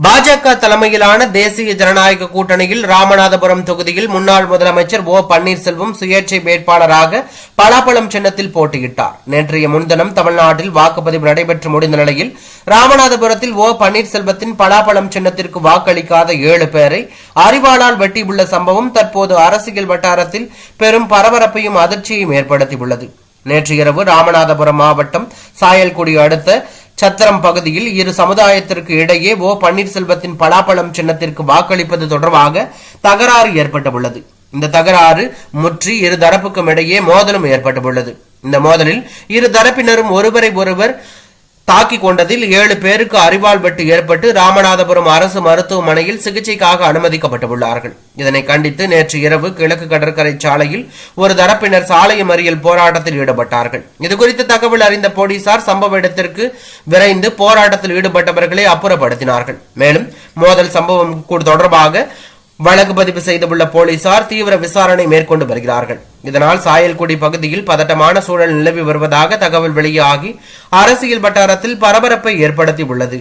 பாஜக தலைமையிலான தேசிய ஜனநாயக கூட்டணியில் ராமநாதபுரம் தொகுதியில் முன்னாள் முதலமைச்சர் ஓ பன்னீர்செல்வம் சுயேட்சை வேட்பாளராக பலாப்பழம் சின்னத்தில் போட்டியிட்டார். நேற்றைய முன்தினம் தமிழ்நாட்டில் வாக்குப்பதிவு நடைபெற்று முடிந்த நிலையில் ராமநாதபுரத்தில் ஓ பன்னீர்செல்வத்தின் பலாப்பழம் சின்னத்திற்கு வாக்களிக்காத 7 பேரை அரிவாளால் வெட்டியுள்ள சம்பவம் தற்போது அரசியல் வட்டாரத்தில் பெரும் பரபரப்பையும் அதிர்ச்சியையும் ஏற்படுத்தியுள்ளது. நேற்று இரவு ராமநாதபுரம் மாவட்டம் சாயல்குடி அடுத்த சத்திரம் பகுதியில் இரு சமுதாயத்திற்கு இடையே ஓ பன்னீர்செல்வத்தின் பலாப்பழம் சின்னத்திற்கு வாக்களிப்பது தொடர்பாக தகராறு ஏற்பட்டுள்ளது. இந்த தகராறு முற்றி இரு தரப்புக்கும் இடையே மோதலும் ஏற்பட்டுள்ளது. இந்த மோதலில் இரு தரப்பினரும் ஒருவரை ஒருவர் தாக்கிக் கொண்டதில் 7 பேருக்கு அரிவாள் வெட்டு ஏற்பட்டு ராமநாதபுரம் அரசு மருத்துவமனையில் சிகிச்சைக்காக அனுமதிக்கப்பட்டுள்ளார்கள். இதனை கண்டித்து நேற்று இரவு கிழக்கு கடற்கரை சாலையில் ஒரு தரப்பினர் சாலை மறியல் போராட்டத்தில் ஈடுபட்டார்கள். இதுகுறித்து தகவல் அறிந்த போலீசார் சம்பவ இடத்திற்கு விரைந்து போராட்டத்தில் ஈடுபட்டவர்களை அப்புறப்படுத்தினார்கள். மேலும் மோதல் சம்பவம் தொடர்பாக வழக்கு பதிவு செய்துள்ள போலீசார் தீவிர விசாரணை மேற்கொண்டு வருகிறார்கள். இதனால் சாயல்குடி பகுதியில் பதட்டமான சூழல் நிலவி வருவதாக தகவல் வெளியாகி அரசியல் வட்டாரத்தில் பரபரப்பை ஏற்படுத்தியுள்ளது.